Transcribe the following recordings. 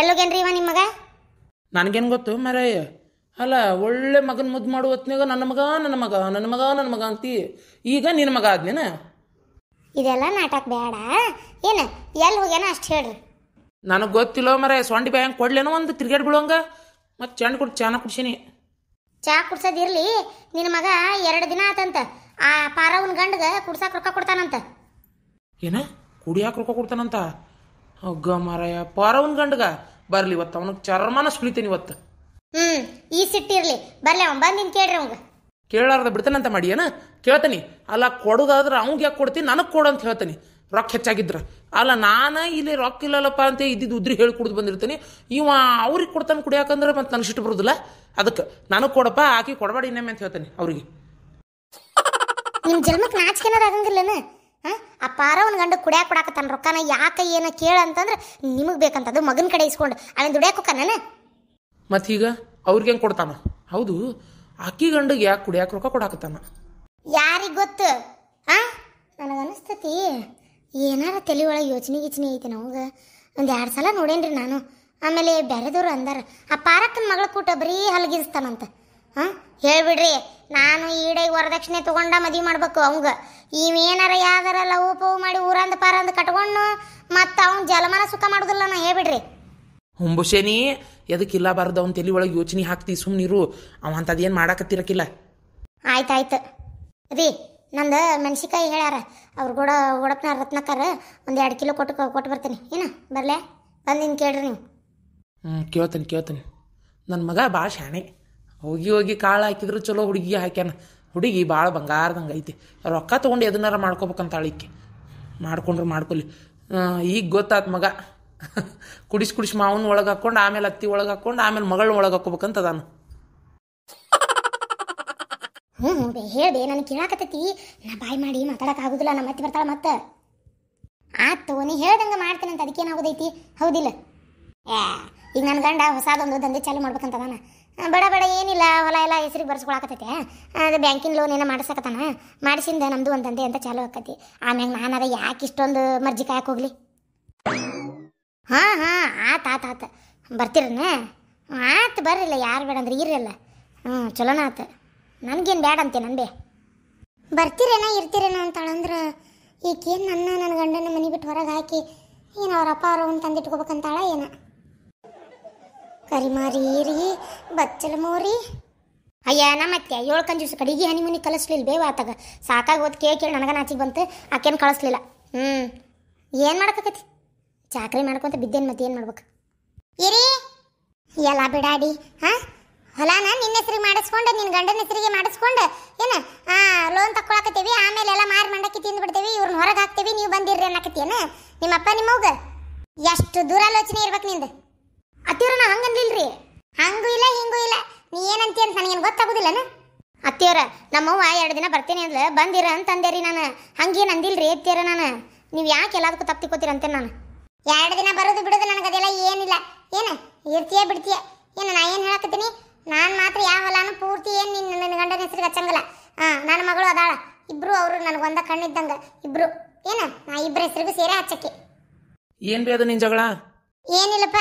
ಎಲ್ಲೋಗೇನ್ರಿ ಇವ ನಿಮ್ಮ ಮಗ? ನನಗೇನು ಗೊತ್ತು ಮಾರಾಯ. ಅಲ್ಲ, ಒಳ್ಳೆ ಮಗನ ಮುದ್ದು ಮಾಡೋ ಹೊತ್ನಾಗ ನನ್ನ ಮಗ ನನ್ನ ಮಗ ನನ್ನ ಮಗ ನನ್ನ ಮಗ ಅಂತಿ. ಈಗ ನಿನ್ನ ಮಗ ಆದ್ನೇನ? ಇದೆಲ್ಲ ನಾಟಕ ಬೇಡ. ಏನು ಎಲ್ಲಿ ಹೋಗ್ಯಾನ ಅಷ್ಟು ಹೇಳ್ರಿ. ನನಗೆ ಗೊತ್ತಿಲ್ಲ ಮಾರಾಯ. ಸೊಂಡಿ ಬಾಯ್ ಹಂಗೆ ಕೊಡ್ಲೇನೋ ಒಂದು ತಿರ್ಗಾಡ್ ಬಿಡೋಂಗ. ಮತ್ತು ಚಂಡ್ ಕೊಟ್ಟು ಚಾನ ಕುಡ್ಸೀನಿ. ಚಾ ಕುಡ್ಸೋದಿರ್ಲಿ, ನಿನ್ನ ಮಗ 2 ದಿನ ಆತಂತ ಆ ಪಾರವನ್ ಗಂಡಗೆ ಕುಡ್ಸಾಕ ರೊಕ್ಕ ಕೊಡ್ತಾನಂತ. ಏನ ಕುಡಿಯಾಕ ರೊಕ್ಕ ಕೊಡ್ತಾನಂತ? ಹಗ್ಗ ಮಾರಾಯ, ಪಾರವನ್ ಗಂಡಗ ಬರ್ಲಿ ಇವತ್ತು ಅವನಿಗೆ ಚರ್ಮನ ಸುಳಿತೇನೆ ಇವತ್ತು. ಈ ಸಿಟ್ಟಿರ್ಲಿ, ಬರ್ಲಿ ಅವನ್ ಬಂದಿನ್ ಕೇಳ್ರಿ ಅವಂಗ. ಕೇಳಾರ್ದ ಬಿಡ್ತಾನಂತ ಮಾಡಿ ಏನ? ಕೇಳ್ತಾನಿ. ಅಲ್ಲ, ಕೊಡೋದಾದ್ರೆ ಅವ್ಗೆ ಯಾಕೆ ಕೊಡ್ತೀನಿ, ನನಗೆ ಕೊಡು ಅಂತ ಹೇಳ್ತಾನೆ. ರೊಕ್ಕ ಹೆಚ್ಚಾಗಿದ್ರ ಅಲ್ಲ, ನಾನು ಇಲ್ಲಿ ರೊಕ್ಕ ಇಲ್ಲಲ್ಲಪ್ಪ ಅಂತ ಇದ್ದಿದ್ದು ಉದ್ರಿ ಹೇಳಿ ಕುಡ್ದು ಬಂದಿರ್ತೀನಿ. ಇವ ಅವ್ರಿಗೆ ಕೊಡ್ತಾನೆ ಕುಡಿಯಾಕಂದ್ರೆ ಮತ್ತೆ ನನಗೆ ಇಷ್ಟ ಬರೋದಿಲ್ಲ. ಅದಕ್ಕೆ ನನಗೆ ಕೊಡಪ್ಪ, ಆಕಿ ಕೊಡಬೇಡಿ ಇನ್ನೊಮ್ಮೆ ಅಂತ ಹೇಳ್ತಾನೆ ಅವ್ರಿಗೆ. ನಿಮ್ಮ ಜನ್ಮಕ್ಕೆ ನಾಚಿಕೆನಾರ ಆಗಂಗಿಲ್ಲನ? ಆ ಪಾರವನ್ ಗಂಡ ಕುಡಿಯಾಕ ಕೊಡಾಕತ್ತಾನ ರೊಕ್ಕನ. ಯಾಕೆ ಏನ ಕೇಳ ಅಂತಂದ್ರೆ ನಿಮಗೆ ಬೇಕಂತ ಅದು ಮಗನ ಕಡೆ ಇಸ್ಕೊಂಡು ಅವನ್ ದುಡಿಯಾಕ ಹೋಗ್ತಾನ. ಮತ್ತೀಗ ಅವ್ರಿಗೆ ಹೆಂಗೆ ಕೊಡ್ತಾನ? ಹೌದು, ಆಕಿ ಗಂಡಿಗೆ ಯಾಕೆ ಕುಡಿಯಾಕ ರೊಕ್ಕ ಕೊಡಾಕತ್ತಾನ? ಯಾರಿಗೆ ಗೊತ್ತು? ನನಗನ್ನಿಸ್ತತಿ ಏನಾರ ತಲೆ ಒಳಗೆ ಯೋಚನೆ ಐತಿ ನಮ್ಗೆ. 1-2 ಸಲ ನೋಡೇನ್ರಿ ನಾನು. ಆಮೇಲೆ ಬೇರೆದವ್ರು ಅಂದಾರ ಆ ಪಾರಕ್ಕನ ಮಗಳ ಕೂಟ ಬರೀ ಹಲ್ಗಿಸ್ತಾನಂತ. ಹೇಳ್ಬಿಡ್ರಿ, ನಾನು ಈಡೇ ವರದಕ್ಷಿಣೆ ತೊಗೊಂಡ ಮದುವೆ ಮಾಡ್ಬೇಕು ಅವಂಗ. ಇವೇನಾರ ಯಾವ್ದಾರ ಲವ್ ಪವ್ ಮಾಡಿ ಊರಂದ ಪಾರಂದ ಕಟ್ಕೊಂಡು ಮತ್ತು ಅವ್ನು ಜಲಮಾನ ಸುಖ ಮಾಡೋದಿಲ್ಲ. ನಾ ಹೇಳ್ಬಿಡ್ರಿ. ಹುಂಬುಶೇನಿ, ಎದಕ್ಕಿಲ್ಲ ಬಾರ್ದು ಅವ್ನ ತಲೆ ಒಳಗೆ ಯೋಚನೆ ಹಾಕ್ತಿ. ಸುಮ್ಮನಿರು, ಅವ ಅಂಥದ್ದೇನು ಮಾಡಾಕತ್ತಿರಕ್ಕಿಲ್ಲ. ಆಯ್ತಾಯ್ತು ರೀ. ನಂದು ಮೆಣಸಿಕಾಯಿ ಹೇಳ್ಯಾರ ಅವ್ರು ಗೋಡಪ್ಪನ ರತ್ನಕ್ಕಾರ. 1-2 ಕಿಲೋ ಕೊಟ್ಟು ಬರ್ತೀನಿ. ಏನು ಬರಲೇ? ಬಂದಿನ ಕೇಳ್ರಿ ನೀವು. ಕೇಳ್ತಾನೆ. ನನ್ನ ಮಗ ಭಾಳ ಶಾಣೆ. ಹೋಗಿ ಕಾಳು ಹಾಕಿದ್ರು ಚಲೋ ಹುಡುಗಿ ಹಾಕ್ಯಾನ. ಹುಡುಗಿ ಭಾಳ ಬಂಗಾರದಂಗೆ ಐತಿ. ರೊಕ್ಕ ತೊಗೊಂಡು ಎದನ್ನಾರ ಮಾಡ್ಕೋಬೇಕಂತ ಆಳಿಕೆ. ಮಾಡ್ಕೊಲಿ. ಈಗ ಗೊತ್ತಾತ್ ಮಗ. ಕುಡಿಸಿ ಮಾವನ ಒಳಗೆ ಹಾಕ್ಕೊಂಡು ಆಮೇಲೆ ಅತ್ತಿ ಒಳಗೆ ಹಾಕ್ಕೊಂಡು ಆಮೇಲೆ ಮಗಳನ್ನ ಒಳಗೆ ಹಾಕ್ಕೋಬೇಕಂತ ಅದಾನು. ಹೇಳ್ದೆ ನನಗೆ ಕೇಳಾಕತ್ತೈತಿ. ನಾ ಬಾಯಿ ಮಾಡಿ ಮಾತಾಡೋಕ್ಕಾಗೋದಿಲ್ಲ. ನಮ್ಮ ಅತ್ತಿ ಬರ್ತಾಳೆ ಮತ್ತೆ. ಆತು, ನೀ ಹೇಳ್ದಂಗೆ ಮಾಡ್ತೇನೆ ಅಂತ ಅದಕ್ಕೇನಾಗೋದೈತಿ? ಹೌದಿಲ್ಲ? ಈಗ ನನ್ನ ಗಂಡ ಹೊಸದೊಂದು ದಂಧೆ ಚಾಲು ಮಾಡ್ಬೇಕಂತದಾನ. ಬೇಡ ಏನಿಲ್ಲ, ಹೊಲ ಎಲ್ಲ ಹೆಸರಿಗೆ ಬರ್ಸ್ಕೊಳಕತ್ತೈತೆ. ಅದು ಬ್ಯಾಂಕಿನ ಲೋನ್ ಏನೋ ಮಾಡ್ಸಕತ್ತಾನ. ಮಾಡಿಸಿಂದ ನಮ್ಮದು ಒಂದು ದಂಧೆ ಅಂತ ಚಾಲು ಆಕತಿ. ಆಮ್ಯಾಗ ನಾನಾರ ಯಾಕೆ ಇಷ್ಟೊಂದು ಮರ್ಜಿ ಕಾಯಕ್ಕೆ ಹೋಗ್ಲಿ? ಆತು ಬರ್ತೀರನ್ನ? ಆತು ಬರ್ರಿಲ್ಲ, ಯಾರು ಬೇಡ ಅಂದ್ರೆ ಇರಲ್ಲ. ಚಲೋನ ಆತು. ನನಗೇನು ಬೇಡ ಅಂತೆ ನಂಬೆ. ಬರ್ತೀರೇನೋ ಇರ್ತೀರೇನೋ ಅಂತಾಳಂದ್ರೆ ಈಗೇನು ನನ್ನ ಗಂಡನ ಮನೆ ಬಿಟ್ಟು ಹೊರಗೆ ಹಾಕಿ ಏನು ಅವ್ರ ಅಪ್ಪ ಅವ್ರ ಒಂದು ತಂದಿಟ್ಕೋಬೇಕಂತಾಳ ಏನ? ಕರಿಮಾರಿ ರೀ ಬಚ್ಚಲ ಮೋರಿ. ಅಯ್ಯ ನಮ್ಮತ್ತೆ 7 ಕಂಜೂಸ್ ಕಡಿಗೆ ಹನಿಮುನಿ ಕಳಿಸ್ಲಿಲ್ಲ. ಬೇವ ಆತಾಗ ಸಾಕಾಗಿ ಹೋದ್ ಕೇಳಿ ನನಗೆ ನಾಚಿಗೆ ಬಂತು. ಆಕೇನು ಕಳಿಸ್ಲಿಲ್ಲ. ಏನು ಮಾಡಕತ್ತಿ? ಚಾಕ್ರಿ ಮಾಡ್ಕೊಂತ ಬಿದ್ದೇನು. ಮತ್ತೆ ಏನು ಮಾಡ್ಬೇಕು? ಇರಿ ಎಲ್ಲ ಬಿಡಾಡಿ. ಹೊಲಾನ ನಿನ್ನ ಹೆಸರಿಗೆ ಮಾಡಿಸ್ಕೊಂಡು ನಿನ್ನ ಗಂಡನ ಹೆಸರಿಗೆ ಮಾಡಿಸ್ಕೊಂಡು ಏನು ಲೋನ್ ತಕ್ಕೊಳಕತ್ತೀವಿ. ಆಮೇಲೆ ಎಲ್ಲ ಮಾರಿ ಮಂಡಕ್ಕಿ ತಿಂದ್ಬಿಡ್ತೀವಿ. ಇವ್ರನ್ನ ಹೊರಗೆ ಹಾಕ್ತೀವಿ, ನೀವು ಬಂದಿರ್ರಿ ಅನ್ನಕತ್ತೀಯನ? ನಿಮ್ಮಪ್ಪ ನಿಮ್ಮವ್ಗ ಎಷ್ಟು ದೂರಾಲೋಚನೆ ಇರ್ಬೇಕು ನಿಂದು. ಅತ್ತಿಯವ್ರ ನಾ ಹಂಗನ್ಲಿಲ್ರಿ. ಹಂಗೂ ಇಲ್ಲ ಹಿಂಗೂ ಇಲ್ಲ. ನೀ ಏನಂತೀಯ ಅಂತ ನನಗೇನು ಗೊತ್ತಾಗೋದಿಲ್ಲನ? ಅತ್ತಿಯವ್ರ ನಮ್ಮವ್ವ 2 ದಿನ ಬರ್ತೀನಿ ಅಂದ್ರೆ ಬಂದಿರ ಅಂತಂದೇರಿ. ನಾನು ಹಂಗೇನು ಅಂದಿಲ್ರಿ ಅತ್ತಿಯವ್ರ. ನಾನು ನೀವು ಯಾಕೆ ಎಲ್ಲದಕ್ಕೂ ತಪ್ಪಿಕೋತೀರಂತೆ. ನಾನು 2 ದಿನ ಬರೋದು ಬಿಡೋದು ನನಗದೆಲ್ಲ ಏನಿಲ್ಲ. ಏನು ಇರ್ತೀಯ ಬಿಡ್ತೀಯ ಏನು? ನಾ ಏನು ಹೇಳಕತ್ತೀನಿ, ನಾನು ಮಾತ್ರ ಯಾವ ಹೊಲಾನು ಪೂರ್ತಿ ಏನು ನಿನ್ನ ಗಂಡನ ಹೆಸರಿಗೆ ಹಚ್ಚಂಗಿಲ್ಲ. ನನ್ನ ಮಗಳು ಅದಾಳ, ಇಬ್ರು ಅವರು ನನಗೊಂದ ಕಣ್ಣಿದ್ದಂಗೆ ಇಬ್ರು. ಏನು ನಾ ಇಬ್ಬರ ಹೆಸರಿಗೂ ಸೇರೇ ಹಚ್ಚಕ್ಕೆ. ಏನು ಬೇ ಅದು ನಿನ್ನ ಜಗಳ? ಏನಿಲ್ಲಪ್ಪ,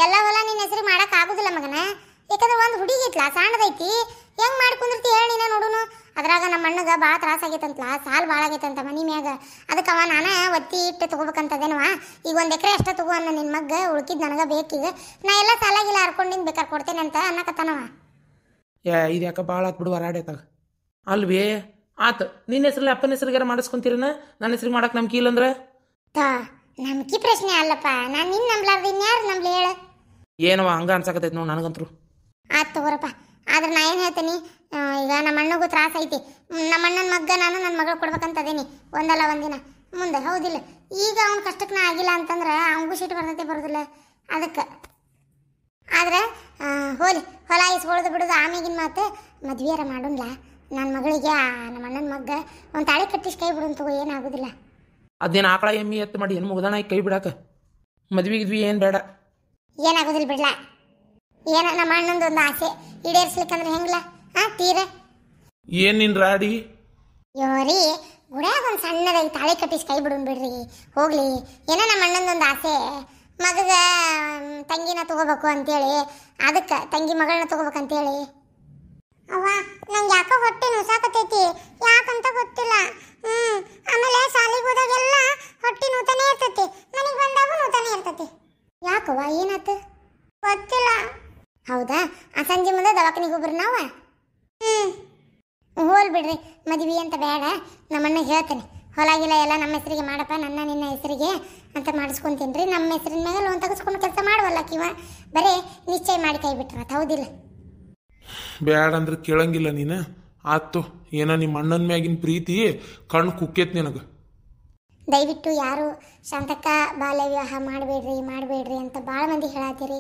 ಎಲ್ಲ ಹೊಲ ನಿನ್ನ ಹೆಸರಿಗೆ ಮಾಡಕ್ ಆಗುದಿಲ್ಲ ಮಗನ. ಯಾಕಂದ್ರೆ ಒಂದು ಹುಡುಗಿ ಐತ್ಲಾ, ಸಣ್ಣದೈತಿ. ಹೆಂಗ್ ಮಾಡ್ಕೊಂಡಿರ್ತಿ ಹೇಳಿ ನೀನು ನೋಡುನು. ಅದ್ರಾಗ ನಮ್ಮ ಅಣ್ಣಗ ಭಾಳ ತ್ರಾಸ ಆಗೈತಂತಲ, ಸಾಲ ಭಾಳ ಆಗೈತಂತ ಮನಿ ಮ್ಯಾಗ. ಅದಕ್ಕೆ ಅವ ನಾನು ಒತ್ತಿ ಇಟ್ಟು ತೊಗೋಬೇಕಂತದೇನವ. ಈಗ 1 ಎಕರೆ ಅಷ್ಟ ತಗೋ ಅನ್ನ ನಿನ್ನ ಮಗ್ಗ, ಉಳ್ಕಿದ್ ನನಗೆ ಬೇಕೀಗ. ನಾ ಎಲ್ಲ ಸಾಲಾಗಿಲ್ಲ ಹರ್ಕೊಂಡಿಂದ ಬೇಕಾದ್ರೆ ಕೊಡ್ತೇನೆ ಅಂತ ಅನ್ನಕತ್ತಾನವ. ಇದು ಯಾಕೆ ಭಾಳ ಆತ್ ಬಿಡು ಹೊರಾಡೇತಾಗ. ಅಲ್ವೇ ಆತು, ನಿನ್ನ ಹೆಸರಲ್ಲಿ ಅಪ್ಪನ ಹೆಸರಿಗಾರ ಮಾಡಿಸ್ಕೊಂತೀರನ? ನನ್ನ ಹೆಸರಿಗೆ ಮಾಡಕ್ಕೆ ನಂಬಿಕೆ ಇಲ್ಲಂದ್ರೆ? ನಂಬಿಕೆ ಪ್ರಶ್ನೆ ಅಲ್ಲಪ್ಪ. ನಾನು ನಿನ್ನ ನಂಬ್ಲಾರ್ದು ಇನ್ಯಾರು ನಂಬ್ಲಿ ಹೇಳು? ಏನವ ಹಂಗ ಅನ್ಸಕತೈತಿ ನೋಡಿ ನನಗಂತರು. ಆಯ್ತು ತಗೋರಪ್ಪ. ಆದ್ರೆ ನಾ ಏನು ಹೇಳ್ತೀನಿ, ಈಗ ನಮ್ಮ ಅಣ್ಣಗೂ ತ್ರಾಸ ಐತಿ. ನಮ್ಮ ಅಣ್ಣನ ಮಗ್ಗ ನಾನು ನನ್ನ ಮಗಳು ಕೊಡ್ಬೇಕಂತದೇನಿ ಒಂದಲ್ಲ ಒಂದಿನ ಮುಂದೆ. ಹೌದಿಲ್ಲ? ಈಗ ಅವ್ನ ಕಷ್ಟಕ್ಕೆ ನಾ ಆಗಿಲ್ಲ ಅಂತಂದ್ರೆ ಅವನಿಗೂ ಸಿಟ್ಟು ಬರ್ತೈತೆ ಬರೋದಿಲ್ಲ. ಅದಕ್ಕೆ ಆದ್ರೆ ಹೋಲಿ, ಹೊಲ ಇಸ್ಕೊಳ್ಳೋದು ಬಿಡೋದು ಆಮೇಗಿನ ಮಾತು. ಮದ್ವೆಯಾರ ಮಾಡೋನ್ಲ ನನ್ನ ಮಗಳಿಗೆ. ನಮ್ಮ ಅಣ್ಣನ ಮಗ್ಗ ಒಂದು ತಾಳಿ ಕಟ್ಟಿಸಿ ಕೈ ಬಿಡು ತಗೋ, ಏನಾಗೋದಿಲ್ಲ. ಅದೇನು ಆಕಳ ಎಮ್ಮಿ ಎತ್ತು ಮಾಡಿ ಏನು ಮುಗ್ದಾನ ಕೈ ಬಿಡಾಕ? ಮದ್ವಿಗಿದ್ವಿ ಏನು ಬೇಡ. ಏನಾಗೋದಿಲ್ಲ ಬಿಡ್ಲ. ಏನ ನಮ್ಮ ಅಣ್ಣಂದು ಒಂದು ಆಸೆ ಈಡೇರಿಸ್ಲಿಕ್ಕಂದ್ರೆ ಹೆಂಗ್ಲ? ತೀರ ಏನು ನಿನ್ನ ರಾಡಿ? ಯೋರಿ ಗುಡ್ಯಾಗ ಒಂದು ಸಣ್ಣದಾಗಿ ತಾಳಿ ಕಟ್ಟಿಸಿ ಕೈ ಬಿಡೋನ್ ಬಿಡ್ರಿ ಹೋಗ್ಲಿ. ಏನೋ ನಮ್ಮ ಅಣ್ಣಂದೊಂದು ಆಸೆ ಮಗಗ ತಂಗಿನ ತಗೋಬೇಕು ಅಂತೇಳಿ, ಅದಕ್ಕೆ ತಂಗಿ ಮಗಳನ್ನ ತಗೋಬೇಕಂತೇಳಿ. ಅವ್ವ ನಂಗೆ ಯಾಕೋ ಹೊಟ್ಟೆ ನುಸಾಕತೈತಿ, ಯಾಕಂತ ಗೊತ್ತಿಲ್ಲ. ಆಮೇಲೆ ಶಾಲೆಗೆ ಹೋದಾಗೆಲ್ಲ ಹೊಟ್ಟೆ ನೂತಾನೆ ಇರ್ತೈತಿ, ಮನೆಗೆ ಬಂದಾಗೂ ನೂತಾನೆ ಇರ್ತೈತಿ. ಯಾಕವ್ವ ಏನಾತು ಗೊತ್ತಿಲ್ಲ. ಹೌದಾ, ಆ ಸಂಜೆ ಮುಂದೆ ದವಾಖಾನಿಗೆ ಹೋಗ್ರಿ ನಾವ. ಹೋಲ್ ಬಿಡ್ರಿ, ಮದ್ವಿ ಅಂತ ಬೇಡ, ನಮ್ಮನ್ನ ಹೇಳ್ತೇನೆ. ಹೊಲಾಗಿಲ್ಲ ಎಲ್ಲ ನಮ್ಮ ಹೆಸರಿಗೆ ಮಾಡಪ್ಪ, ನನ್ನ ನಿನ್ನ ಹೆಸರಿಗೆ ಅಂತ ಮಾಡಿಸ್ಕೊಂತೀನಿ. ನಮ್ಮ ಹೆಸರಿನ ಮೇಲೆ ಲೋನ್ ತೆಗೆಸ್ಕೊಂಡು ಕೆಲಸ ಮಾಡುವಲ್ಲ ಕಿವ, ಬರೀ ನಿಶ್ಚಯ ಮಾಡಿ ಕೈ ಬಿಟ್ರ ಹೌದಿಲ್ಲ. ಬ್ಯಾಡ ಅಂದ್ರೆ ಕೇಳಂಗಿಲ್ಲ ನೀನು. ಆತು, ಏನೋ ನಿಮ್ಮ ಅಣ್ಣನ ಮ್ಯಾಗಿನ ಪ್ರೀತಿ ಕಣ್ಣು ಕುಕ್ಕೇತ್ ನಿನಗೆ. ದಯವಿಟ್ಟು ಯಾರು ಶಾಂತಕ್ಕ ಬಾಲ್ಯ ವಿವಾಹ ಮಾಡಬೇಡ್ರಿ ಅಂತ ಭಾಳ ಮಂದಿ ಹೇಳತ್ತೀರಿ.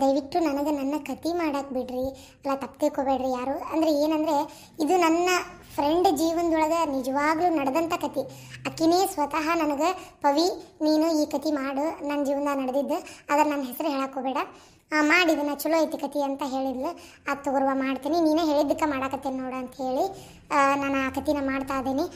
ದಯವಿಟ್ಟು ನನಗೆ ನನ್ನ ಕತಿ ಮಾಡಕ್ಕೆ ಬಿಡ್ರಿ, ಅಲ್ಲ ತಪ್ಪು ತಿಳ್ಕೊಬೇಡ್ರಿ ಯಾರು. ಅಂದರೆ ಏನಂದರೆ ಇದು ನನ್ನ ಫ್ರೆಂಡ್ ಜೀವನದೊಳಗೆ ನಿಜವಾಗ್ಲೂ ನಡೆದಂಥ ಕತಿ. ಅಕ್ಕಿನೇ ಸ್ವತಃ ನನಗೆ ಪವಿ ನೀನು ಈ ಕತಿ ಮಾಡು, ನನ್ನ ಜೀವನದಾಗ ನಡೆದಿದ್ದು, ಆದರೆ ನನ್ನ ಹೆಸರು ಹೇಳಕ್ಕೆ ಹೋಗಬೇಡ, ಮಾಡಿದನ ಚಲೋ ಐತಿ ಕತಿ ಅಂತ ಹೇಳಿದ್ಲು. ಅದು ತಗೋರುವ ಮಾಡ್ತೀನಿ, ನೀನೇ ಹೇಳಿದ್ದಕ್ಕೆ ಮಾಡಾಕತ್ತೇನೆ ನೋಡು ಅಂತ ಹೇಳಿ ನಾನು ಆ ಕತಿನ ಮಾಡ್ತಾ ಇದ್ದೀನಿ.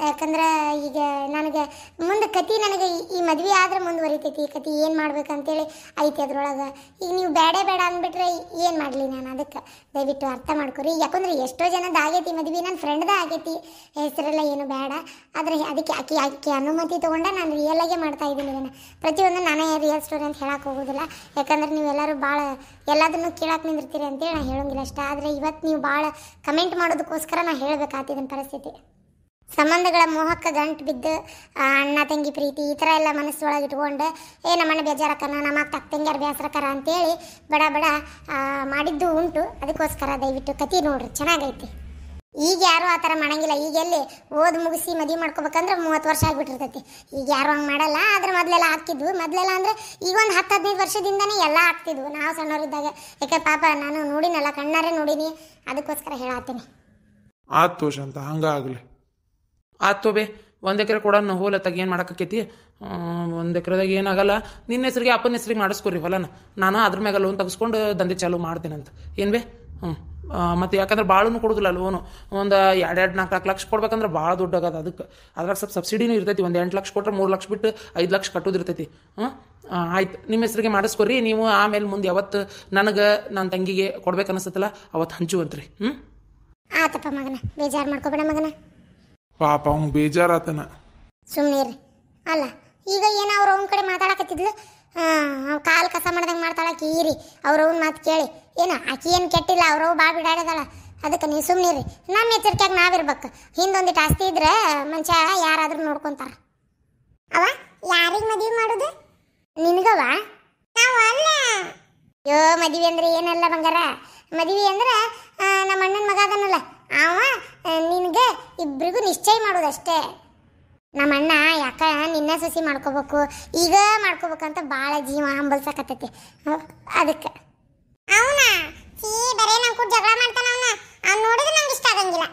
ಯಾಕಂದ್ರೆ ಈಗ ನನಗೆ ಮುಂದೆ ಕತಿ ನನಗೆ ಈ ಮದುವೆ ಆದ್ರೆ ಮುಂದುವರಿತೈತಿ. ಈ ಕತಿ ಏನು ಮಾಡ್ಬೇಕಂತೇಳಿ ಐತಿ ಅದ್ರೊಳಗೆ. ಈಗ ನೀವು ಬೇಡ ಅಂದ್ಬಿಟ್ರೆ ಏನು ಮಾಡಲಿ ನಾನು, ಅದಕ್ಕೆ ದಯವಿಟ್ಟು ಅರ್ಥ ಮಾಡ್ಕೊರಿ. ಯಾಕಂದ್ರೆ ಎಷ್ಟೋ ಜನದ ಆಗೈತಿ ಮದುವೆ, ನನ್ನ ಫ್ರೆಂಡ್ದ ಆಗೈತಿ, ಹೆಸರೆಲ್ಲ ಏನು ಬೇಡ. ಆದರೆ ಅದಕ್ಕೆ ಆಕೆ ಅನುಮತಿ ತೊಗೊಂಡ ನಾನು ರಿಯಲಾಗೆ ಮಾಡ್ತಾ ಇದ್ದೀನಿ ಇದನ್ನು. ಪ್ರತಿಯೊಂದು ನಾನೇ ರಿಯಲ್ ಸ್ಟೋರಿ ಅಂತ ಹೇಳಕ್ಕೆ ಹೋಗೋದಿಲ್ಲ, ಯಾಕಂದ್ರೆ ನೀವೆಲ್ಲರೂ ಭಾಳ ಎಲ್ಲದನ್ನು ಕೇಳಕ್ಕೆ ನಿಂದಿರ್ತೀರಿ ಅಂತೇಳಿ ನಾನು ಹೇಳೋಂಗಿಲ್ಲ ಅಷ್ಟೇ. ಆದರೆ ಇವತ್ತು ನೀವು ಭಾಳ ಕಮೆಂಟ್ ಮಾಡೋದಕ್ಕೋಸ್ಕರ ನಾನು ಹೇಳಬೇಕಾಗ್ತಿದ್ದ ಪರಿಸ್ಥಿತಿ. ಸಂಬಂಧಗಳ ಮೋಹಕ್ಕೆ ಗಂಟು ಬಿದ್ದು ಅಣ್ಣ ತಂಗಿ ಪ್ರೀತಿ ಈ ಥರ ಎಲ್ಲ ಮನಸ್ಸೊಳಗೆ ಇಟ್ಕೊಂಡು ನಮ್ಮಣ್ಣ ಬೇಜಾರಕ್ಕನ, ನಮ್ಮ ಅಕ್ಕ ತಂಗಿಯಾರು ಬೇಸರಕರ ಅಂತೇಳಿ ಬಡ ಮಾಡಿದ್ದು ಉಂಟು. ಅದಕ್ಕೋಸ್ಕರ ದಯವಿಟ್ಟು ಕತಿ ನೋಡ್ರಿ, ಚೆನ್ನಾಗೈತಿ. ಈಗ ಯಾರು ಆ ಥರ ಮಾಡಂಗಿಲ್ಲ. ಈಗ ಎಲ್ಲಿ ಓದಿ ಮುಗಿಸಿ ಮದುವೆ ಮಾಡ್ಕೋಬೇಕಂದ್ರೆ 30 ವರ್ಷ ಆಗಿಬಿಟ್ಟಿರ್ತೈತಿ. ಈಗ ಯಾರು ಹಂಗೆ ಮಾಡಲ್ಲ. ಆದ್ರೆ ಮೊದಲೆಲ್ಲ ಆಗ್ತಿದ್ವು. ಮೊದಲೆಲ್ಲ ಅಂದರೆ ಈಗ ಒಂದು 10-15 ವರ್ಷದಿಂದನೇ ಎಲ್ಲ ಆಗ್ತಿದ್ವು, ನಾವು ಸಣ್ಣವರಿದ್ದಾಗ. ಯಾಕೆ ಪಾಪ ನಾನು ನೋಡಿನಲ್ಲ, ಕಣ್ಣಾರೆ ನೋಡೀನಿ, ಅದಕ್ಕೋಸ್ಕರ ಹೇಳತ್ತೀನಿ. ಆತು ಶಾಂತ, ಹಂಗಾಗಲಿ. ಆತು ಬೇ, 1 ಎಕರೆ ಕೊಡೋಣ ಹೋಲ ತಗ, ಏನು ಮಾಡೋಕ್ಕೈತಿ. 1 ಎಕರೆದಾಗ ಏನಾಗಲ್ಲ. ನಿನ್ನ ಹೆಸರಿಗೆ ಅಪ್ಪನ ಹೆಸರಿಗೆ ಮಾಡಿಸ್ಕೊರಿ ಹೊಲನ, ನಾನು ಅದ್ರ ಮ್ಯಾಗ ಲೋನ್ ತೆಗೆಸ್ಕೊಂಡು ದಂಧೆ ಚಾಲು ಮಾಡ್ತೇನಂತ. ಏನು ಬೇ? ಮತ್ತು ಯಾಕಂದ್ರೆ ಭಾಳೂ ಕೊಡೋದಿಲ್ಲ ಲೋನು. ಒಂದು 2-4 ಲಕ್ಷ ಕೊಡ್ಬೇಕಂದ್ರೆ ಭಾಳ ದುಡ್ಡು ಆಗದ. ಅದಕ್ಕೆ ಅದ್ರಾಗ ಸ್ವಲ್ಪ ಸಬ್ಸಿಡಿನೂ ಇರ್ತೈತಿ. ಒಂದು 8 ಲಕ್ಷ ಕೊಟ್ಟರೆ 3 ಲಕ್ಷ ಬಿಟ್ಟು 5 ಲಕ್ಷ ಕಟ್ಟೋದಿರ್ತೈತಿ. ಆಯ್ತು, ನಿಮ್ಮ ಹೆಸರಿಗೆ ಮಾಡಿಸ್ಕೊರಿ ನೀವು. ಆಮೇಲೆ ಮುಂದೆ ಯಾವತ್ತು ನನಗೆ ನನ್ನ ತಂಗಿಗೆ ಕೊಡ್ಬೇಕು ಅನಿಸ್ತಲ್ಲ ಅವತ್ತು ಹಂಚುವಂತ್ರಿ. ಆತಪ್ಪ ಮಗನ, ಬೇಜಾರು ಮಾಡ್ಕೋಬೇಡ ಮಗನ. ಪಾಪ ಅವ್ನು ಬೇಜಾರಾತನ. ಸುಮ್ಮನೆ ರೀ. ಅಲ್ಲ ಈಗ ಏನೋ ಅವ್ರ ಅವ್ನ ಕಡೆ ಮಾತಾಡಕತ್ತಿದ್ಲು, ಕಾಲು ಕಸ ಮಾಡ್ದಂಗೆ ಮಾಡ್ತಾಳಕ್ಕೆ ಈರಿ. ಅವ್ರವ್ನ ಮಾತು ಕೇಳಿ ಏನು ಆಕಿ ಏನು ಕೆಟ್ಟಿಲ್ಲ, ಅವ್ರವ್ ಭಾಳ ಬಿಡಾಡಿದಾಳ. ಅದಕ್ಕೆ ನೀವು ಸುಮ್ಮನೆ ರೀ. ನಮ್ಮ ಎಚ್ಚರಿಕೆಯಾಗಿ ನಾವಿರ್ಬೇಕು. ಹಿಂದೊಂದಿಟ್ಟು ಆಸ್ತಿ ಇದ್ರೆ ಮನುಷ್ಯ ಯಾರಾದ್ರೂ ನೋಡ್ಕೊತಾರ. ಅವ ಯಾರಿಗೆ ಮದುವೆ ಮಾಡೋದು? ನಿನಗವ? ನಾವು ಅಲ್ಲ. ಯೋ, ಮದುವೆ ಅಂದ್ರೆ ಏನಲ್ಲ ಬಂಗಾರ. ಮದುವೆ ಅಂದ್ರೆ ನಮ್ಮ ಅಣ್ಣನ ಮಗ ಅದನ್ನಲ್ಲ ಅವ, ನಿನಗೆ ಇಬ್ಬರಿಗೂ ನಿಶ್ಚಯ ಮಾಡೋದಷ್ಟೇ. ನಮ್ಮ ಅಣ್ಣ ಯಾಕ ನಿನ್ನ ಸೊಸಿ ಮಾಡ್ಕೋಬೇಕು, ಈಗ ಮಾಡ್ಕೋಬೇಕಂತ ಭಾಳ ಜೀವ ಹಂಬಲ್ಸಕತ್ತೈತಿ. ಅದಕ್ಕೆ ಅವನ ಬರೇ ನಂಗೆ ಕೂಡ ಜಗಳ ಮಾಡ್ತಾನ. ಅವ್ನು ನೋಡಿದ್ರೆ ನಂಗೆ ಇಷ್ಟ ಆಗಂಗಿಲ್ಲ.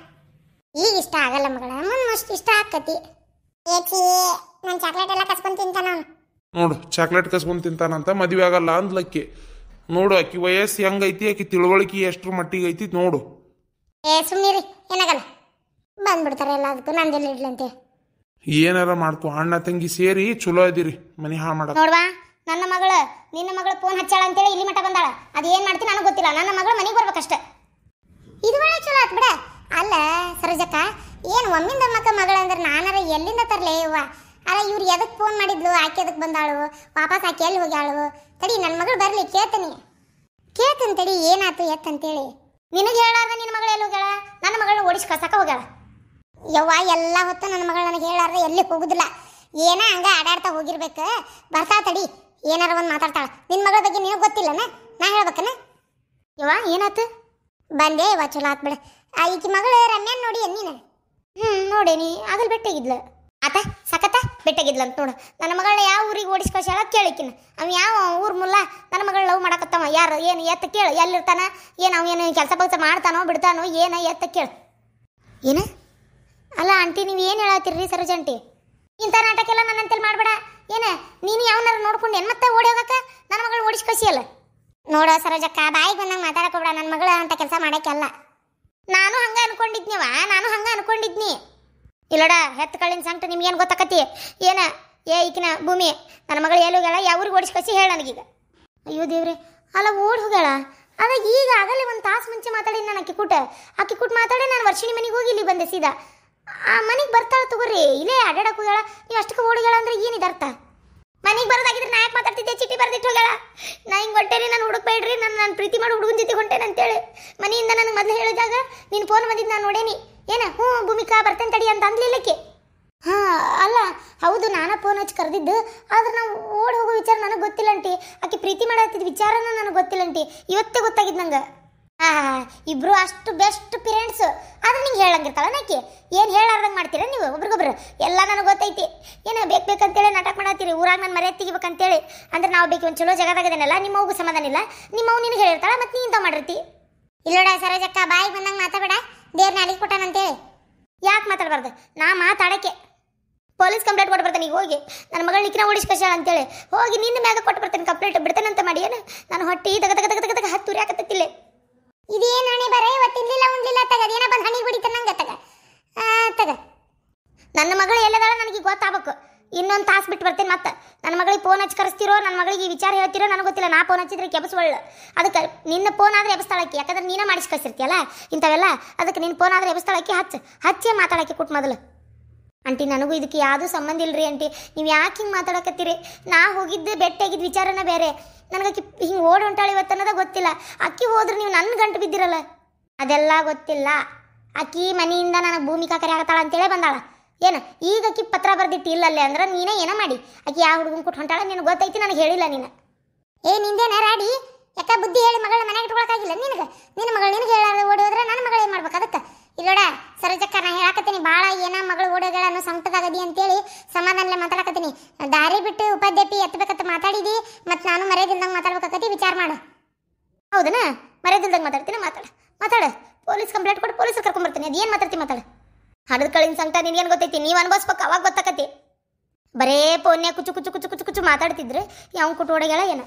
ಈಗ ಇಷ್ಟ ಆಗಲ್ಲ ಮಗಳ, ಮುಂದೆ ಇಷ್ಟ ಆಕತಿ. ಏಚಿ ನಾನು ಚಾಕ್ಲೇಟ್ ಎಲ್ಲ ಕಸ್ಕೊಂಡು ತಿಂತಾನ ಅವನು. ನೋಡು, ಚಾಕ್ಲೇಟ್ ಕಸ್ಕೊಂಡು ತಿಂತಾನಂತ ಮದುವೆ ಆಗಲ್ಲ ಅಂದ್ಲಕ್ಕಿ. ನೋಡು, ಆಕಿ ವಯಸ್ಸು ಹೆಂಗೈತಿ, ಆಕಿ ತಿಳುವಳಿಕೆ ಎಷ್ಟರ ಮಟ್ಟಿಗೆ ಐತಿ ನೋಡು. ಸುಮ್ಮನಿರಿ, ಏನಾಗಲ್ಲ, ಬಂದ್ಬಿಡ್ತಾರೆ ಎಲ್ಲದಕ್ಕೂ. ನಂದೆಲ್ಲ ಇಡ್ಲಂತೆ. ಏನಾರ ಮಾಡ್ಕೊ, ಅಣ್ಣ ತಂಗಿ ಸೇರಿ ಚಲೋ ಇದ್ದೀರಿ, ಮನೆ ಹಾಳು ಮಾಡ. ನೋಡ್ವಾ, ನನ್ನ ಮಗಳು ನಿನ್ನ ಮಗಳು ಫೋನ್ ಹಚ್ಚಾಳ ಅಂತೇಳಿ ಇಲ್ಲಿ ಮಟ್ಟ ಬಂದಾಳ. ಅದು ಏನು ಮಾಡ್ತೀನಿ ನನಗೆ ಗೊತ್ತಿಲ್ಲ. ನನ್ನ ಮಗಳು ಮನೆಗೆ ಬರ್ಬೇಕಷ್ಟೆ. ಇದು ಒಳ್ಳೆ ಚಲೋ ಆತ್ ಬಿಡ. ಅಲ್ಲ ಸರೋಜಕ್ಕ, ಏನು ಒಮ್ಮಿಂದ ಮಗಳಂದ್ರೆ ನಾನಾರ ಎಲ್ಲಿಂದ ತರಲೇ ಇವ್ವ? ಅಲ್ಲ ಇವ್ರು ಎದಕ್ಕೆ ಫೋನ್ ಮಾಡಿದ್ಲು, ಆಕೆ ಎದಕ್ಕೆ ಬಂದಾಳು, ವಾಪಸ್ ಆಕೆ ಎಲ್ಲಿ ಹೋಗ್ಯಾಳು? ತಡಿ, ನನ್ನ ಮಗಳು ಬರಲಿ, ಕೇಳ್ತೀನಿ ತಡಿ ಏನಾಯ್ತು ಎತ್ತಂತೇಳಿ. ನಿನಗೆ ಹೇಳಾರ್ದ ನಿನ್ನ ಮಗಳು ಎಲ್ಲಿ ಹೋಗ್ಯಾಳ? ನನ್ನ ಮಗಳನ್ನ ಓಡಿಸಿ ಕಳ್ಸಕ್ಕ ಹೋಗ್ಯಾಳ. ಯವ್ವ, ಎಲ್ಲ ಹೊತ್ತು ನನ್ನ ಮಗಳು ನನಗೆ ಹೇಳಾರ್ದ ಎಲ್ಲಿ ಹೋಗುದಿಲ್ಲ. ಏನ ಹಂಗ ಆಡಾಡ್ತಾ ಹೋಗಿರ್ಬೇಕು. ಬರ್ತಾಳ ತಡಿ, ಏನಾರ ಒಂದು ಮಾತಾಡ್ತಾಳ. ನಿನ್ನ ಮಗಳ ಬಗ್ಗೆ ನಿನಗೆ ಗೊತ್ತಿಲ್ಲನ, ನಾ ಹೇಳ್ಬೇಕನ? ಯವ್ವ ಏನಾಯ್ತು? ಬಂದೆ ಯವ್ವ, ಚಲೋ ಆತ್ ಬಿಡ. ಈಕಿ ಮಗಳು ರಮ್ಯಾನ್ ನೋಡಿ ನೀನು? ನೋಡೇನಿ, ಆಗಲ್ ಬೆಟ್ಟಾಗಿದ್ಲು. ಆತ ಸಕತ್ತ ಬೆಟ್ಟಾಗಿದ್ಲಂತ ನೋಡು. ನನ್ನ ಮಗಳನ್ನ ಯಾವ ಊರಿಗೆ ಓಡಿಸಿ ಕಳ್ಸ್ಯಾಳ ಕೇಳಿಕಿನ. ಅವ್ ಯಾವ ಊರ್ ಮುಲ್ಲ ನನ್ನ ಮಗಳು ಲವ್ ಮಾಡಕತ್ತವ? ಯಾರು ಏನು ಎತ್ತ ಕೇಳು, ಎಲ್ಲಿರ್ತಾನ, ಏನು ಅವ ಏನು ಕೆಲಸ ಮಾಡ್ತಾನೋ ಬಿಡ್ತಾನೋ, ಏನ ಎತ್ತ ಕೇಳು. ಏನು? ಅಲ್ಲ ಆಂಟಿ, ನೀವು ಏನು ಹೇಳತ್ತೀರಿ ಸರೋಜ ಆಂಟಿ? ಇಂಥ ನಾಟಕ ಎಲ್ಲ ನನ್ನಂತೇಳಿ ಮಾಡಬೇಡ. ಏನ ನೀನು ಯಾವನಾರ ನೋಡ್ಕೊಂಡು ಏನು ಮತ್ತೆ ಓಡಿ ಹೋಗಕ್ಕ ನನ್ನ ಮಗಳು ಓಡಿಸಿ ಕಳ್ಸಿಯಲ್ಲ? ನೋಡೋ ಸರೋಜಕ್ಕ, ಬಾಯಿಗೆ ಬಂದಂಗೆ ಮಾತಾಡಕೋಬೇಡ. ನನ್ನ ಮಗಳು ಅಂತ ಕೆಲಸ ಮಾಡೋಕ್ಕಲ್ಲ. ನಾನು ಹಂಗ ಅನ್ಕೊಂಡಿದ್ನಿವ, ನಾನು ಹಂಗ ಅನ್ಕೊಂಡಿದ್ನಿ. ಇಲ್ಲಡ ಹೆತ್ತ ಕಳ್ಳಿನ ಸಂಕಟ ನಿಮ್ಗೇನು ಗೊತ್ತಾಕತಿ? ಏನ ಈಕಿನ ಭೂಮಿ ನನ್ನ ಮಗಳು ಎಲ್ಲಿ ಹೋಗ್ಯಾಳ ಯಾವ ಊರಿಗೆ ಓಡಿಸಿ ಕಳಿಸಿ ಹೇಳ ನನಗೀಗ. ಅಯ್ಯೋ ದೇವ್ರೆ, ಅಲ್ಲ ಓಡ್ ಹೋಗ್ಯಾಳ. ಅದ ಈಗ ಆಗಲೇ ಒಂದು ತಾಸು ಮುಂಚೆ ಮಾತಾಡಿ ನಾನು ಆಕಿ ಕೂಟ್ ಮಾತಾಡಿ ನಾನು ವರ್ಷಿಣಿ ಮನೆಗೆ ಹೋಗಿ ಇಲ್ಲಿ ಬಂದೆ ಸೀದಾ. ಆ ಮನೆಗೆ ಬರ್ತಾಳೆ ತಗೋರಿ, ಇಲ್ಲೇ ಅಡ್ಡಾಡಕ್ಕೆ ಹೋಗ್ಯಾಳ. ನೀವು ಅಷ್ಟಕ್ಕೆ ಓಡಿಗಳ ಅಂದ್ರೆ ಏನಿದೆ ಅರ್ಥ? ಮನೆಗೆ ಬರೋದಾಗಿದ್ರೆ ನಾ ಯಾಕೆ ಮಾತಾಡ್ತಿದ್ದೆ? ಚೀಟಿ ಬರ್ದಿಟ್ಟು ಹೋಗ್ಯಾಳ. ನಾ ಹಿಂಗೆ ಹೊಟ್ಟೆರಿ, ನಾನು ಹುಡುಕ್ಬೇಡ್ರಿ, ನಾನು ಪ್ರೀತಿ ಮಾಡಿ ಹುಡುಗನ ಜೊತೆ ಹೊಂಟೇನೆ ಅಂತೇಳಿ ಮನೆಯಿಂದ ನನಗೆ ಮೊದಲು ಹೇಳಿದಾಗ ನೀನು ಫೋನ್ ಬಂದಿದ್ದು ನಾನು ನೋಡೇನಿ. ಏನ ಹ್ಞೂ ಭೂಮಿಕಾ ಬರ್ತೇನೆ ತಡಿ ಅಂತ ಅಂದ್ಲಿಲ್ಲಕ್ಕೆ. ಹಾಂ ಅಲ್ಲ ಹೌದು, ನಾನು ಫೋನ್ ಹಚ್ಚಿ ಕರೆದಿದ್ದು. ಆದ್ರೆ ನಾವು ಓಡಿ ಹೋಗೋ ವಿಚಾರ ನನಗೆ ಗೊತ್ತಿಲ್ಲ ಅಂಟಿ. ಆಕೆ ಪ್ರೀತಿ ಮಾಡತ್ತಿದ್ದ ವಿಚಾರನ ನನಗೆ ಗೊತ್ತಿಲ್ಲ ಅಂಟಿ. ಇವತ್ತೇ ಗೊತ್ತಾಗಿದ್ದು ನಂಗೆ. ಇಬ್ರು ಅಷ್ಟು ಬೆಸ್ಟ್ ಪೇರೆಂಟ್ಸ್. ಆದ್ರೆ ನಿಂಗೆ ಹೇಳಂಗಿರ್ತಾಳ ನಾಕಿ ಏನು ಹೇಳಾರ್ದಂಗೆ ಮಾಡ್ತೀರ ನೀವು ಒಬ್ರಿಗೊಬ್ರು? ಎಲ್ಲ ನನಗೆ ಗೊತ್ತೈತಿ. ಏನೋ ಬೇಕಂತೇಳಿ ನಾಟಕ ಮಾಡತ್ತೀರಿ ಊರಾಗ ನಾನು ಮರ್ಯಾದೆ ತೆಗಿಬೇಕಂತೇಳಿ. ಅಂದ್ರೆ ನಾವು ಬೇಕು ಒಂದು ಚಲೋ ಜಗದಾಗದೇನಲ್ಲ, ನಿಮ್ಮ ಅವ್ಗೂ ಸಮಾಧಾನ ಇಲ್ಲ. ನಿಮ್ಮ ಅವ್ನು ನಿನಗೆ ಹೇಳಿರ್ತಾಳ, ಮತ್ತೆ ನೀ ಇಂತ ಮಾಡಿರ್ತಿ. ಇಲ್ಲೋಡ ಸರೋಜಕ್ಕ, ಬಾಯಿಗೆ ಬಂದಂಗೆ ಮಾತಾಡಬೇಡ, ದೇವ್ರನ್ನ ಅಲ್ಲಿಗೆ ಕೊಟ್ಟಾನಂತೇಳಿ. ಯಾಕೆ ಮಾತಾಡಬಾರ್ದು? ನಾ ಮಾತಾಡಕ್ಕೆ ಪೊಲೀಸ್ ಕಂಪ್ಲೇಂಟ್ ಕೊಟ್ಟು ಬರ್ತೇನೆ. ಈಗ ಹೋಗಿ ನನ್ನ ಮಗಳ ನಿಕ್ಕಿನ ಓಡಿಸಿ ಕಳ್ಸ್ಯಾಳ ಅಂತೇಳಿ ಹೋಗಿ ನಿನ್ನ ಮ್ಯಾಗ ಕೊಟ್ಟು ಬರ್ತೇನೆ ಕಂಪ್ಲೇಂಟ್. ಬಿಡ್ತೇನೆ ಅಂತ ಮಾಡಿ ಏನು ನಾನು ಹೊಟ್ಟಿ ತಗ ಹತ್ತುರಿ ಹಾಕತ್ತಿಲ್ಲ. ಇದೇನು ಹಣೆ ಬರ ಇವತ್ತು ಇರ್ಲಿಲ್ಲ ಉಣ್ಲಿಲ್ಲ ತಗ ಅದೇನ ಬಂದು ಹಣಿ ಬಿಡಿತ ನಂಗೆ ತಗ ನನ್ನ ಮಗಳು ಎಲ್ಲದಾಳ ನನಗೆ ಗೊತ್ತಾಗಬೇಕು. ಇನ್ನೊಂದು ತಾಸು ಬಿಟ್ಟು ಬರ್ತೇನೆ. ಮತ್ತೆ ನನ್ನ ಮಗಳಿಗೆ ಫೋನ್ ಹಚ್ಚಿ ಕರೆಸ್ತಿರೋ, ನನ್ನ ಮಗಳಿಗೆ ಈ ವಿಚಾರ ಹೇಳ್ತಿರೋ ನನಗೆ ಗೊತ್ತಿಲ್ಲ. ನಾ ಫೋನ್ ಹಚ್ಚಿದ್ರೆ ಕೆಬಸ್ವಳ್ಳು. ಅದಕ್ಕೆ ನಿನ್ನ ಫೋನ್ ಆದರೆ ಎಬಸ್ತಾಳಕ್ಕೆ, ಯಾಕಂದ್ರೆ ನೀನೇ ಮಾಡಿಸಿ ಕಳಿಸಿರ್ತೀಯಲ್ಲ ಇಂಥವೆಲ್ಲ. ಅದಕ್ಕೆ ನಿನ್ನ ಫೋನ್ ಆದರೆ ಎಬಸ್ತಾಳಕ್ಕೆ ಹಚ್ಚೇ ಮಾತಾಡಕ್ಕೆ ಕೊಟ್ಟು ಮೊದಲು. ಆಂಟಿ ನನಗೂ ಇದಕ್ಕೆ ಯಾವುದೂ ಸಂಬಂಧ ಇಲ್ಲರಿ ಆಂಟಿ, ನೀವು ಯಾಕೆ ಹಿಂಗೆ ಮಾತಾಡಕತ್ತೀರಿ? ನಾ ಹೋಗಿದ್ದು ಭೇಟಿಯಾಗಿದ್ದ ವಿಚಾರನ ಬೇರೆ. ನನಗೆ ಆಕಿ ಹಿಂಗೆ ಓಡಿ ಹೊಂಟಾಳೆ ಇವತ್ತು ಅನ್ನೋದ ಗೊತ್ತಿಲ್ಲ. ಅಕ್ಕಿ ಹೋದ್ರೆ ನೀವು ನನ್ನ ಗಂಟು ಬಿದ್ದಿರಲ್ಲ, ಅದೆಲ್ಲ ಗೊತ್ತಿಲ್ಲ. ಅಕ್ಕಿ ಮನೆಯಿಂದ ನನಗೆ ಭೂಮಿಕಾ ಕರೆ ಆಗತ್ತಾಳ ಅಂತೇಳಿ ಬಂದಾಳ. ಏನು ಈಗ ಅಕ್ಕಿ ಪತ್ರ ಬರ್ದಿಟ್ಟು ಇಲ್ಲಲ್ಲೇ ಅಂದ್ರೆ ನೀನೇ ಏನೋ ಮಾಡಿ ಆಕಿ ಯಾವ ಹುಡುಗನ ಕೊಟ್ಟು ಹೊಂಟಾಳ ನಿನಗೆ ಗೊತ್ತೈತಿ, ನನಗೆ ಹೇಳಿಲ್ಲ ನೀನು. ನಿಂದೇನ ರಾಡಿ? ಯಾಕೆ ಬುದ್ಧಿ ಹೇಳಿ ಮಗಳನ್ನ ಮನೆಗೆ ಇಟ್ಕೊಳಕ್ಕಾಗಿಲ್ಲ ನಿನಗೆ? ನಿನ್ನ ಮಗಳು ನಿನಗೆ ಹೇಳಾರ ಓಡಿ ಹೋದ್ರೆ ನನ್ನ ಮಗಳು ಏನು ಮಾಡ್ಬೇಕು? ಅದಕ್ಕೆ ಇಲ್ಲೋಡ ಸರೋಜಕ್ಕ, ನಾ ಹೇಳಕತ್ತೀನಿ ಭಾಳ ಏನ ಮಗಳು ಓಡೋಗಳ ಅನ್ನೋ ಸಂಕಟದಾಗದಿ ಅಂತೇಳಿ ಸಮಾಧಾನಲೆ ಮಾತಾಡಕತ್ತೀನಿ. ದಾರಿ ಬಿಟ್ಟು ಉಪಾಧ್ಯಾಪಿ ಎತ್ತಬೇಕಂತ ಮಾತಾಡಿದಿ, ಮತ್ತು ನಾನು ಮರ್ಯಾದಿಂದಂಗೆ ಮಾತಾಡ್ಬೇಕಾಕತಿ. ವಿಚಾರ ಮಾಡು. ಹೌದನಾ? ಮರ್ಯಾದಿಂದಂಗೆ ಮಾತಾಡ್ತೀನಿ. ಮಾತಾಡು. ಪೊಲೀಸ್ ಕಂಪ್ಲೇಂಟ್ ಕೊಟ್ಟು ಪೊಲೀಸರು ಕರ್ಕೊಂಡ್ಬರ್ತೀನಿ. ಅದೇನು ಮಾತಾಡ್ತೀನಿ? ಮಾತಾಡು. ಹಡದ ಕಳಿನ ಸಂಕಟ ನಿನ್ಗೇನು ಗೊತ್ತೈತಿ? ನೀವು ಅನ್ಭವಿಸ್ಬೇಕು, ಅವಾಗ ಗೊತ್ತಾಕತಿ. ಬರೇ ಫೋನ್ಯಾಗ ಕುಚ್ಚು ಮಾತಾಡ್ತಿದ್ರೆ ಯಾವ ಕೊಟ್ಟು ಓಡೋಗಳ ಏನು?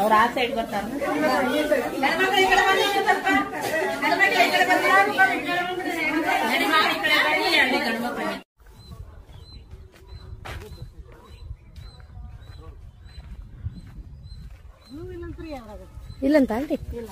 ಅವ್ರ ಆ ಸೈಡ್ ಬರ್ತಾರ. ಇಲ್ಲಂತ ಆಂಟಿ ಇಲ್ಲ